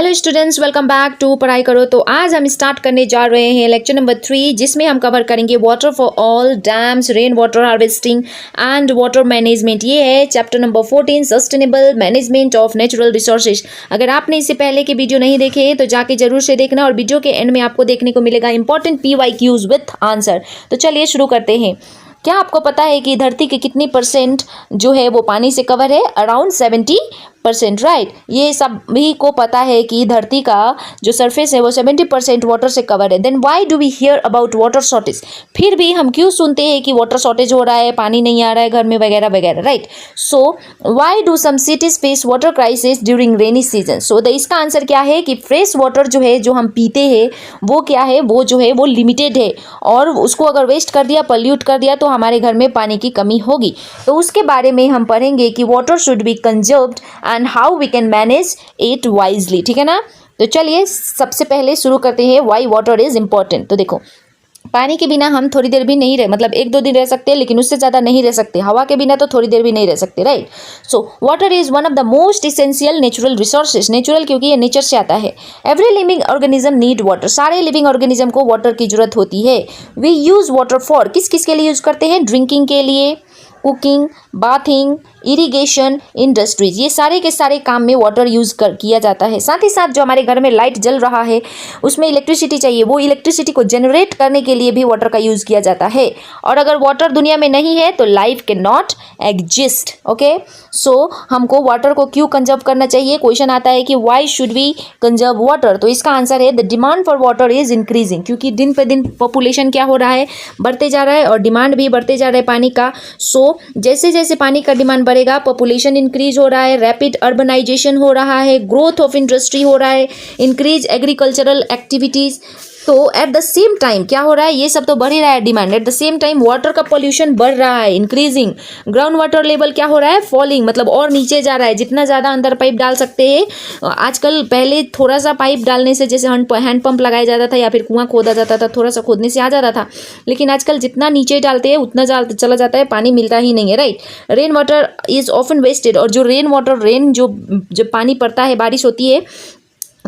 Hello students, welcome back to पढ़ाई करो। तो आज हम स्टार्ट करने जा रहे हैं लेक्चर नंबर 3, जिसमें हम कवर करेंगे water for all, dams, rain water harvesting and water management. ये है chapter number 14, sustainable management of natural resources. अगर आपने इससे पहले के वीडियो नहीं देखे तो जाके जरूर से देखना, और वीडियो के एंड में आपको देखने को मिलेगा इंपॉर्टेंट PYQs विथ आंसर। तो चलिए शुरू करते हैं। क्या आपको पता है कि धरती के कितनी परसेंट जो है वो पानी से कवर है? Around 70%, right. ये सभी को पता है कि धरती का जो सरफेस है वो 70% वाटर से कवर है। Then why do we hear about water shortage? फिर भी हम क्यों सुनते हैं कि वाटर शॉर्टेज हो रहा है, पानी नहीं आ रहा है घर में वगैरह वगैरह, right. So why do some cities face water crisis during rainy season? So इसका आंसर क्या है कि फ्रेश वाटर जो है, जो हम पीते हैं, वो क्या है, वो जो है वो लिमिटेड है, और उसको अगर वेस्ट कर दिया, पल्यूट कर दिया, तो हमारे घर में पानी की कमी होगी। तो उसके बारे में हम पढ़ेंगे कि water should be conserved and how we can manage it wisely, ठीक है ना। तो चलिए सबसे पहले शुरू करते हैं व्हाई वाटर इज इंपॉर्टेंट। तो देखो, पानी के बिना हम थोड़ी देर भी नहीं रह, मतलब 1-2 दिन रह सकते हैं, लेकिन उससे ज़्यादा नहीं रह सकते। हवा के बिना तो थोड़ी देर भी नहीं रह सकते, right. So water is one of the most essential natural resources. Natural क्योंकि ये नेचर से आता है। Every living organism need water. सारे लिविंग ऑर्गेनिज्म को वाटर की जरूरत होती है। वी यूज वाटर फॉर, किस किस के लिए यूज करते हैं? ड्रिंकिंग के लिए, कुकिंग, बाथिंग, इरिगेशन, इंडस्ट्रीज, ये सारे के सारे काम में वाटर यूज किया जाता है। साथ ही साथ जो हमारे घर में लाइट जल रहा है उसमें इलेक्ट्रिसिटी चाहिए, वो इलेक्ट्रिसिटी को जनरेट करने के लिए भी वाटर का यूज किया जाता है। और अगर वाटर दुनिया में नहीं है तो life can not exist. Okay, so हमको वाटर को क्यों कंजर्व करना चाहिए? क्वेश्चन आता है कि why should we conserve water? तो इसका आंसर है the demand for water is increasing. क्योंकि दिन पे दिन पॉपुलेशन क्या हो रहा है, बढ़ते जा रहा है, और डिमांड भी बढ़ते जा रहा है पानी का। सो जैसे जैसे पानी का डिमांड बढ़ेगा, पॉपुलेशन इंक्रीज हो रहा है, रैपिड अर्बनाइजेशन हो रहा है, ग्रोथ ऑफ इंडस्ट्री हो रहा है, इंक्रीज एग्रीकल्चरल एक्टिविटीज। तो एट द सेम टाइम क्या हो रहा है? ये सब तो बढ़ ही रहा है demand. At the same time water का पॉल्यूशन बढ़ रहा है, इंक्रीजिंग। ग्राउंड वाटर लेवल क्या हो रहा है? फॉलिंग, मतलब और नीचे जा रहा है। जितना ज़्यादा अंदर पाइप डाल सकते हैं, आजकल पहले थोड़ा सा पाइप डालने से, जैसे हैंड पंप लगाया जाता था या फिर कुआं खोदा जाता था, थोड़ा सा खोदने से आ जाता था, लेकिन आजकल जितना नीचे डालते हैं उतना चला जाता है, पानी मिलता ही नहीं है, right. Rain water is often wasted. और जो रेन वाटर, जो पानी पड़ता है, बारिश होती है,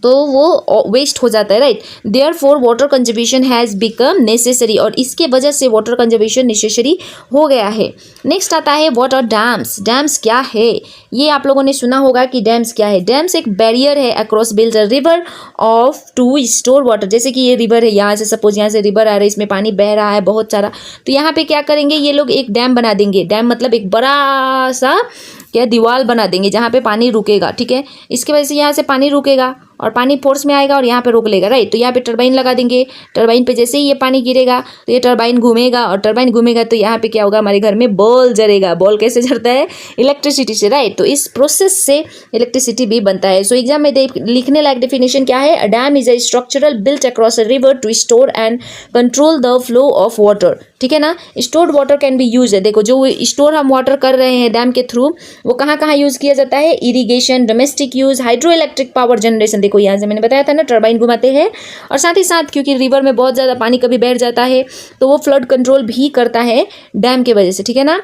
तो वो वेस्ट हो जाता है, right. Therefore water conservation has become necessary, और इसके वजह से वाटर कंजर्वेशन नेसेसरी हो गया है। नेक्स्ट आता है वाटर डैम्स। डैम्स क्या है? ये आप लोगों ने सुना होगा कि डैम्स क्या है। डैम्स एक बैरियर है across build river of to store water. जैसे कि ये रिवर है, यहाँ से सपोज यहाँ से रिवर आ रहा है, इसमें पानी बह रहा है बहुत सारा, तो यहाँ पे क्या करेंगे ये लोग? एक डैम बना देंगे। डैम मतलब एक बड़ा सा क्या दीवार बना देंगे जहाँ पे पानी रुकेगा, ठीक है। इसके वजह से यहाँ से पानी रुकेगा और पानी फोर्स में आएगा और यहाँ पे रोक लेगा, राइट। तो यहाँ पे टरबाइन लगा देंगे। टरबाइन पे जैसे ही ये पानी गिरेगा तो ये टरबाइन घूमेगा, और टरबाइन घूमेगा तो यहाँ पे क्या होगा? हमारे घर में बॉल जलेगा। बॉल कैसे जलता है? इलेक्ट्रिसिटी से, राइट। तो इस प्रोसेस से इलेक्ट्रिसिटी भी बनता है। सो एग्जाम में लिखने लायक डेफिनेशन क्या है? A dam is a structural built across a river to store and control the flow of water, ठीक है ना। Stored water can be use है। देखो, जो स्टोर हम वाटर कर रहे हैं डैम के थ्रू, वो कहाँ कहाँ यूज किया जाता है? Irrigation, domestic use, hydro electric power generation. देखो यहाँ से मैंने बताया था ना, टरबाइन घुमाते हैं। और साथ ही साथ क्योंकि रिवर में बहुत ज़्यादा पानी कभी बैठ जाता है तो वो फ्लड कंट्रोल भी करता है डैम के वजह से, ठीक है ना।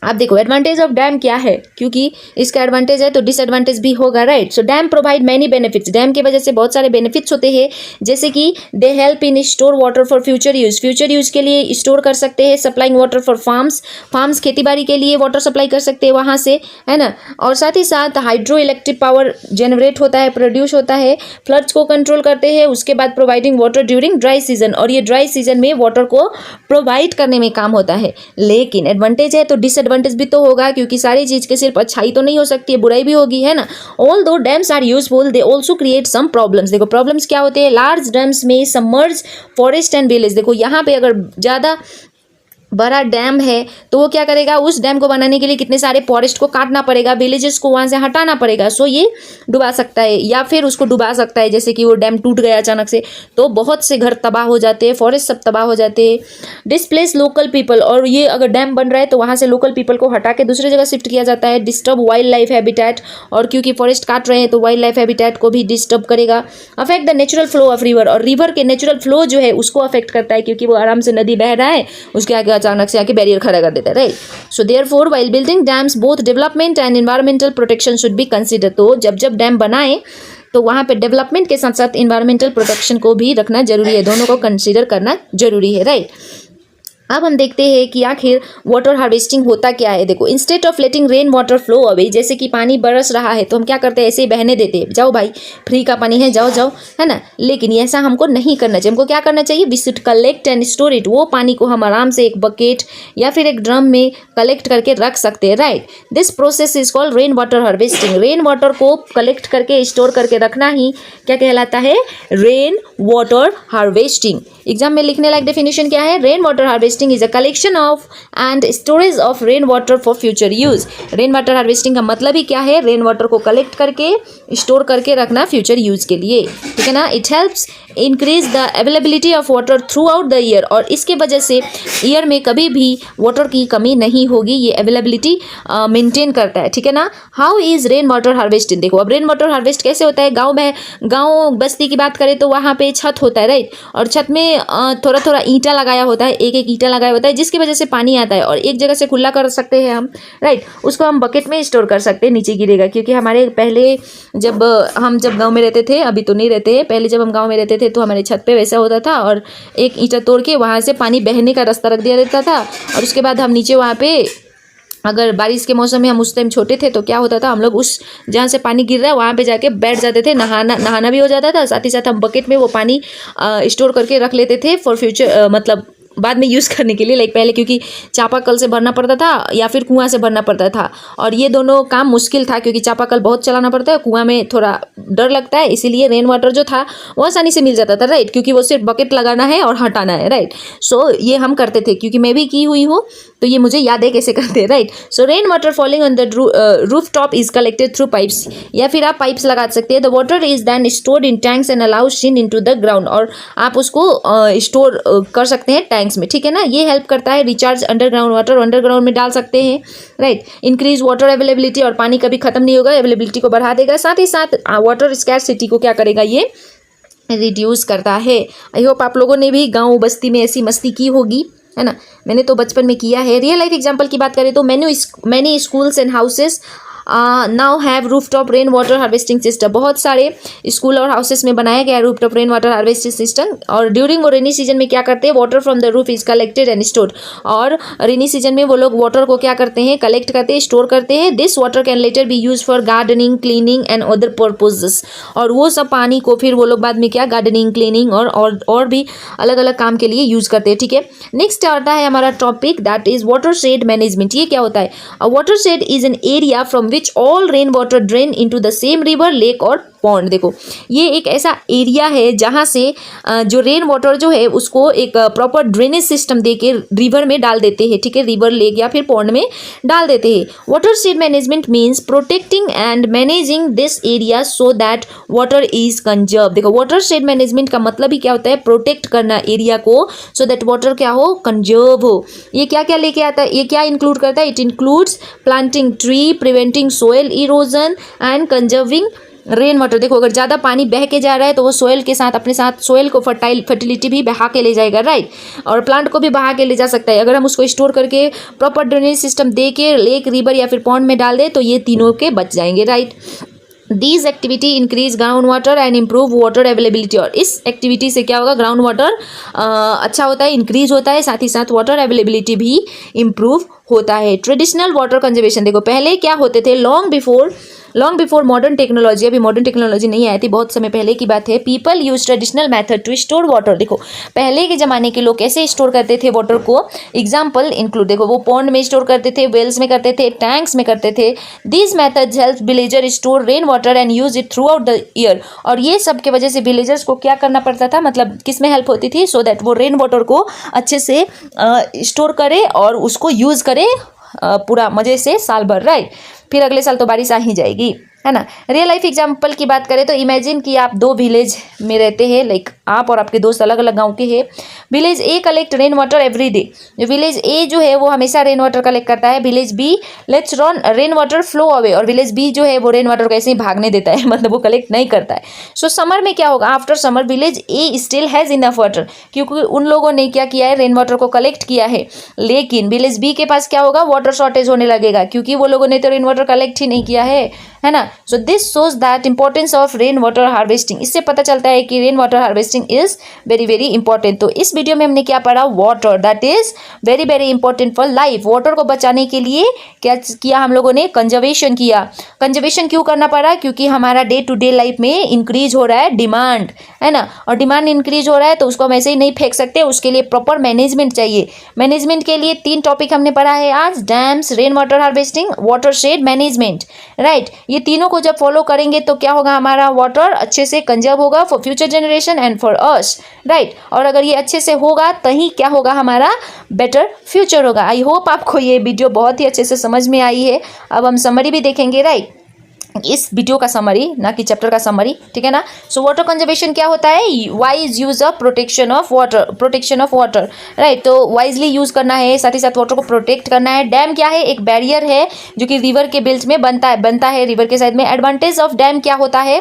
आप देखो एडवांटेज ऑफ डैम क्या है, क्योंकि इसका एडवांटेज है तो डिसएडवांटेज भी होगा, right. So damn provide many benefits. Dam की वजह से बहुत सारे बेनिफिट्स होते हैं, जैसे कि they help in store water for future use. Future use के लिए स्टोर कर सकते हैं। सप्लाइंग वाटर फॉर फार्म्स खेती बाड़ी के लिए वाटर सप्लाई कर सकते हैं वहाँ से, है ना। और साथ ही साथ हाइड्रो इलेक्ट्रिक पावर जनरेट होता है, प्रोड्यूस होता है। फ्लड्स को कंट्रोल करते हैं। उसके बाद providing water during dry season, और ये ड्राई सीजन में वाटर को प्रोवाइड करने में काम होता है। लेकिन एडवांटेज है तो डिसएडवांटेज भी तो होगा, क्योंकि सारी चीज के सिर्फ अच्छाई तो नहीं हो सकती है, बुराई भी होगी, है ना। Although dams are useful, they also create some problems. देखो प्रॉब्लम्स क्या होते हैं? लार्ज डैम्स में सबमर्ज फॉरेस्ट एंड विलेज। देखो यहाँ पे अगर ज्यादा बड़ा डैम है तो वो क्या करेगा? उस डैम को बनाने के लिए कितने सारे फॉरेस्ट को काटना पड़ेगा, विलेजेस को वहां से हटाना पड़ेगा। सो ये डुबा सकता है, या फिर उसको डुबा सकता है, जैसे कि वो डैम टूट गया अचानक से तो बहुत से घर तबाह हो जाते हैं, फॉरेस्ट सब तबाह हो जाते हैं। डिस्प्लेस लोकल पीपल, और ये अगर डैम बन रहा है तो वहां से लोकल पीपल को हटा के दूसरी जगह शिफ्ट किया जाता है। डिस्टर्ब वाइल्ड लाइफ हैबिटेट, और क्योंकि फॉरेस्ट काट रहे हैं तो वाइल्ड लाइफ हैबिटेट को भी डिस्टर्ब करेगा। Affect the natural flow of river, और रिवर के नेचुरल फ्लो जो है उसको अफेक्ट करता है, क्योंकि वो आराम से नदी बह रहा है, उसके आगे अचानक से आके बैरियर खड़ा कर देता है, right. So therefore while building dams both development and environmental protection should be consider. तो जब जब डैम बनाए तो वहाँ पे डेवलपमेंट के साथ साथ इन्वायरमेंटल प्रोटेक्शन को भी रखना जरूरी है, दोनों को कंसिडर करना जरूरी है, राइट। अब हम देखते हैं कि आखिर वाटर हार्वेस्टिंग होता क्या है। देखो, instead of letting rain water flow away, जैसे कि पानी बरस रहा है तो हम क्या करते हैं, ऐसे ही बहने देते हैं, जाओ भाई फ्री का पानी है, जाओ जाओ, है ना। लेकिन ऐसा हमको नहीं करना चाहिए। हमको क्या करना चाहिए, we should collect and store it. वो पानी को हम आराम से एक बकेट या फिर एक ड्रम में कलेक्ट करके रख सकते हैं, right. This process is called rain water harvesting. Rain water को कलेक्ट करके स्टोर करके रखना ही क्या कहलाता है, रेन वाटर हार्वेस्टिंग। एग्जाम में लिखने लायक डेफिनेशन क्या है, rain water harvesting is a collection of and storage of rain water for future use. Rain water harvesting का मतलब ही क्या है, रेन वाटर को कलेक्ट करके स्टोर करके रखना फ्यूचर यूज के लिए, ठीक है ना। It helps increase the availability of water through out the year, और इसके वजह से ईयर में कभी भी वाटर की कमी नहीं होगी, ये अवेलेबिलिटी मेंटेन करता है, ठीक है ना। How is rain water harvesting, देखो अब रेन वाटर हार्वेस्ट कैसे होता है। गाँव में, गाँव बस्ती की बात करें तो वहाँ पे छत होता है, राइट, और छत में थोड़ा थोड़ा ईंटा लगाया होता है, एक एक ईंटा लगाया होता है, जिसकी वजह से पानी आता है और एक जगह से खुला कर सकते हैं हम, राइट। उसको हम बकेट में स्टोर कर सकते हैं, नीचे गिरेगा, क्योंकि हमारे पहले जब गांव में रहते थे, अभी तो नहीं रहते हैं, पहले जब हम गांव में रहते थे तो हमारे छत पे वैसा होता था, और एक ईंटा तोड़ के वहाँ से पानी बहने का रास्ता रख दिया रहता था, और उसके बाद हम नीचे वहाँ पे, अगर बारिश के मौसम में हम उस टाइम छोटे थे तो क्या होता था, हम लोग उस जहाँ से पानी गिर रहा है वहाँ पे जाके बैठ जाते थे, नहाना भी हो जाता था, साथ ही साथ हम बकेट में वो पानी स्टोर करके रख लेते थे फॉर फ्यूचर, मतलब बाद में यूज़ करने के लिए। लाइक पहले क्योंकि चापाकल से भरना पड़ता था या फिर कुआं से भरना पड़ता था, और ये दोनों काम मुश्किल था क्योंकि चापाकल बहुत चलाना पड़ता है, कुआं में थोड़ा डर लगता है, इसीलिए रेन वाटर जो था वो आसानी से मिल जाता था, राइट, क्योंकि वो सिर्फ बकेट लगाना है और हटाना है, राइट। सो ये हम करते थे, क्योंकि मैं भी की हुई हूँ तो ये मुझे याद है कैसे करते हैं, right. So rain water falling on the roof top is collected through pipes, या फिर आप पाइप्स लगा सकते हैं। The water is then stored in tanks and allowed seep into the ground, और आप उसको स्टोर कर सकते हैं टैंक्स में, ठीक है ना। ये हेल्प करता है रिचार्ज अंडरग्राउंड वाटर, अंडरग्राउंड में डाल सकते हैं, राइट। इंक्रीज वाटर अवेलेबिलिटी, और पानी कभी खत्म नहीं होगा, अवेलेबिलिटी को बढ़ा देगा, साथ ही साथ वाटर स्कैर्सिटी को क्या करेगा, ये रिड्यूस करता है। आई होप आप लोगों ने भी गाँव बस्ती में ऐसी मस्ती की होगी, है ना। मैंने तो बचपन में किया है। रियल लाइफ एग्जांपल की बात करें तो many schools and houses now have roof top rain water harvesting system. बहुत सारे स्कूल और हाउसेस में बनाया गया roof top rain water harvesting system, और ड्यूरिंग वो रेनी सीजन में क्या करते हैं, water from the roof is collected and stored, और रेनी सीजन में वो लोग वाटर को क्या करते हैं, कलेक्ट करते हैं, स्टोर करते हैं। This water can letter B use for gardening, cleaning and other purposes, और वो सब पानी को फिर वो लोग बाद में क्या, गार्डनिंग, क्लीनिंग और भी अलग अलग काम के लिए यूज करते हैं, ठीक है। नेक्स्ट आता है हमारा topic, that is water shed management. ये क्या होता है, water shade is an area from which all rain water drain into the same river, lake और पॉन्ड। देखो ये एक ऐसा एरिया है जहाँ से जो रेन वाटर जो है उसको एक प्रॉपर ड्रेनेज सिस्टम देके रिवर में डाल देते हैं, ठीक है, रिवर, लेक या फिर पॉन्ड में डाल देते हैं। Water shed management means protecting and managing this area so that water is conserve. देखो वाटर शेड मैनेजमेंट का मतलब ही क्या होता है, प्रोटेक्ट करना एरिया को, सो दैट वाटर क्या हो, कंजर्व हो। ये क्या क्या लेके आता है, ये क्या इंक्लूड करता है, it includes planting tree, preventing soil erosion and conserving rain water. देखो अगर ज़्यादा पानी बह के जा रहा है तो वो सोयल के साथ, अपने साथ सोयल को फर्टिलिटी भी बहा के ले जाएगा, राइट, और प्लांट को भी बहा के ले जा सकता है। अगर हम उसको स्टोर करके प्रॉपर ड्रेनेज सिस्टम दे के लेक, रिवर या फिर पॉन्ड में डाल दे तो ये तीनों के बच जाएंगे, right. These activity increase ground water and improve water availability, और इस एक्टिविटी से क्या होगा, ग्राउंड वाटर अच्छा होता है, इंक्रीज होता है, साथ ही साथ वाटर अवेलेबिलिटी भी इम्प्रूव होता है। ट्रेडिशनल वाटर कंजर्वेशन, देखो पहले क्या होते थे, लॉन्ग बिफोर मॉडर्न टेक्नोलॉजी, अभी मॉडर्न टेक्नोलॉजी नहीं आई थी, बहुत समय पहले की बात है, people use traditional method to store water. देखो पहले के ज़माने के लोग कैसे स्टोर करते थे वाटर को, एग्जाम्पल इंक्लूड, देखो वो पॉन्ड में स्टोर करते थे, वेल्स में करते थे, टैंक्स में करते थे। These methods help villager store rain water and use it through out the year, और ये सब के वजह से विलेजर्स को क्या करना पड़ता था, मतलब किस में हेल्प होती थी, सो दैट वो रेन वाटर को अच्छे से स्टोर करे और उसको यूज़ करे पूरा मज़े से साल भर, राइट, फिर अगले साल तो बारिश आ ही जाएगी, है ना। रियल लाइफ एग्जांपल की बात करें तो इमेजिन कि आप दो विलेज में रहते हैं, लाइक आप और आपके दोस्त अलग अलग गाँव के हैं। Village A collect rain water every day, village A जो है वो हमेशा रेन वाटर कलेक्ट करता है। Village B lets run rain water flow away, और विलेज बी जो है वो रेन वाटर को ऐसे ही भागने देता है, मतलब वो कलेक्ट नहीं करता है। सो समर में क्या होगा, after summer village A still has enough water, क्योंकि उन लोगों ने क्या किया है, रेन वाटर को कलेक्ट किया है। लेकिन विलेज बी के पास क्या होगा, वाटर शॉर्टेज होने लगेगा, क्योंकि वो लोगों ने तो रेन वाटर कलेक्ट ही नहीं किया है ना। So this shows that importance of rain water harvesting, इससे पता चलता है कि rain water harvesting is very very important. तो इस वीडियो में हमने क्या पढ़ा, water that is very very important for life. Water को बचाने के लिए क्या किया हम लोगों ने, कंजर्वेशन किया। कंजर्वेशन क्यों करना पड़ा, क्योंकि हमारा डे टू डे लाइफ में इंक्रीज हो रहा है डिमांड, है ना, और डिमांड इंक्रीज हो रहा है तो उसको हम ऐसे ही नहीं फेंक सकते, उसके लिए प्रॉपर मैनेजमेंट चाहिए। मैनेजमेंट के लिए 3 टॉपिक हमने पढ़ा है आज, dams, rain water harvesting, water shed management, right. ये तीनों को जब फॉलो करेंगे तो क्या होगा, हमारा वाटर अच्छे से कंजर्व होगा for future generation and for us, right. और अगर ये अच्छे से होगा तभी क्या होगा, हमारा बेटर फ्यूचर होगा। आई होप आपको ये वीडियो बहुत ही अच्छे से समझ में आई है। अब हम समरी भी देखेंगे, राइट, इस वीडियो का समरी, ना कि चैप्टर का समरी, ठीक है ना। सो वाटर कंजर्वेशन क्या होता है, wise use of protection of water, right. तो वाइजली यूज करना है, साथ ही साथ वाटर को प्रोटेक्ट करना है। डैम क्या है, एक बैरियर है जो कि रिवर के बेल्ट में बनता है रिवर के साइड में। एडवांटेज ऑफ डैम क्या होता है,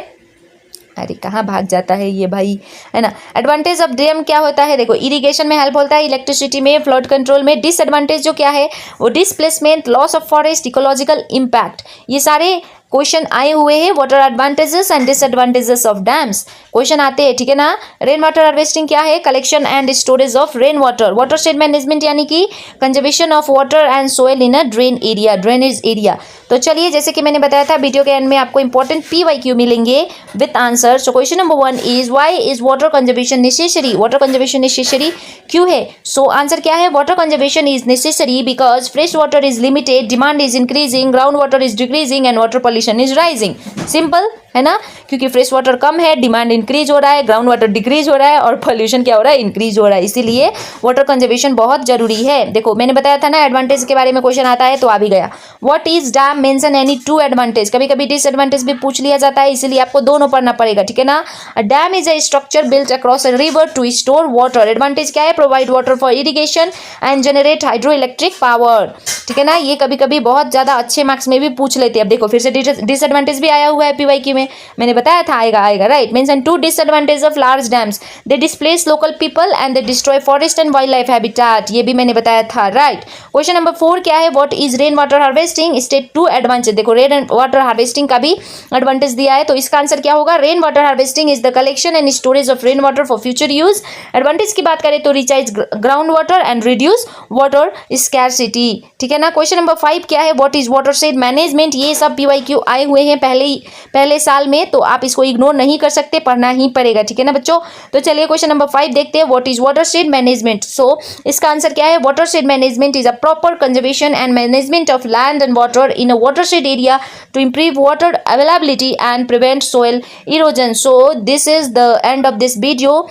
अरे कहाँ भाग जाता है ये भाई, है ना। एडवांटेज ऑफ डैम क्या होता है, देखो इरिगेशन में हेल्प होता है, इलेक्ट्रिसिटी में, फ्लड कंट्रोल में। डिसएडवांटेज जो क्या है वो displacement, loss of forest, ecological impact, ये सारे क्वेश्चन आए हुए हैं। What are advantages and disadvantages of dams, question आते हैं, ठीक है ना। रेन वाटर हार्वेस्टिंग क्या है, collection and storage of rain water. Water shed management यानी कि conservation of water and soil in a drainage area. तो चलिए, जैसे कि मैंने बताया था, वीडियो के एंड में आपको इंपॉर्टेंट PYQ मिलेंगे with answer. So question number 1 is why is water conservation necessary, water conservation necessary क्यों है। सो आंसर क्या है, water conservation is necessary because fresh water is limited, demand is increasing, ground water is decreasing and water pollution is rising. Simple है ना, क्योंकि fresh water कम है, demand increase हो रहा है, ग्राउंड वाटर डिक्रीज हो रहा है और पॉल्यूशन क्या हो रहा है, इंक्रीज हो रहा है। इसीलिए वाटर कंजर्वेशन बहुत जरूरी है। देखो मैंने बताया था ना, एडवांटेज के बारे में क्वेश्चन आता है तो आ भी गया। What is damn, mention any 2 advantage, कभी कभी डिसएडवांटेज भी पूछ लिया जाता है, इसीलिए आपको दोनों पढ़ना पड़ेगा, ठीक है ना। Dam is a structure built across a river to store water. Advantage क्या है, provide water for irrigation and generate hydro electric power, ठीक है ना। ये कभी कभी बहुत ज्यादा अच्छे मार्क्स में भी पूछ लेते हैं। अब देखो फिर से डिसएडवांटेज भी आया हुआ है PYQ में, मैंने बताया था आएगा, right. Mention 2 disadvantage of large dams, they displace local people and they destroy forest and wild life habitat, ये भी मैंने बताया था, राइट। क्वेश्चन नंबर 4 क्या है, what is rain water harvesting, state 2 advantage. देखो रेन वाटर हार्वेस्टिंग का भी एडवांटेज दिया है, तो इसका आंसर क्या होगा, rain water harvesting is the collection and storage of rain water for future use. Advantage की बात करें तो recharge ground water and reduce water scarcity, ठीक है ना। क्वेश्चन नंबर 5 क्या है, what is water shed management, ये सब PYQ आए हुए हैं पहले साल में, तो आप इसको इग्नोर नहीं कर सकते, पढ़ना ही पड़ेगा, ठीक है ना बच्चों। तो चलिए क्वेश्चन नंबर 5 देखते हैं, what is water shed management. So इसका आंसर क्या है, water shed management is a proper conservation and management of land and water in a water shed area to improve water availability and prevent soil erosion. So this is the end of this video,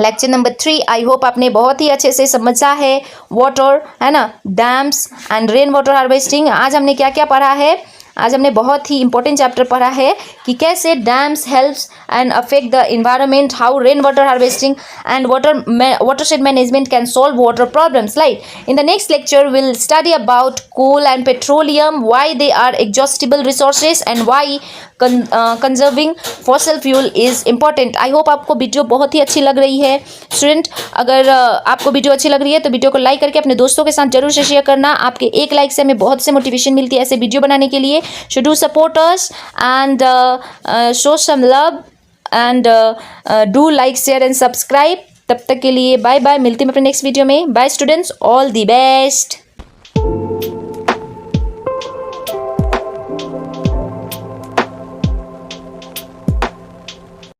lecture number 3। I hope आपने बहुत ही अच्छे से समझा है water, है ना, dams and rain water harvesting. आज हमने क्या क्या पढ़ा है, आज हमने बहुत ही इंपॉर्टेंट चैप्टर पढ़ा है कि कैसे dams helps and affect the environment, how rain water harvesting and watershed management can solve water problems, right? In the next lecture we'll study about coal and petroleum, why they are exhaustible resources and why conserving fossil fuel is important. I hope आपको video बहुत ही अच्छी लग रही है student. अगर आपको video अच्छी लग रही है तो वीडियो को लाइक करके अपने दोस्तों के साथ जरूर से शेयर करना। आपके एक लाइक से हमें बहुत से मोटिवेशन मिलती है ऐसे वीडियो बनाने के लिए। So do support us and show some love and do like share and subscribe. तब तक के लिए बाय बाय, मिलती हूँ अपने नेक्स्ट वीडियो में। Bye students, all the best.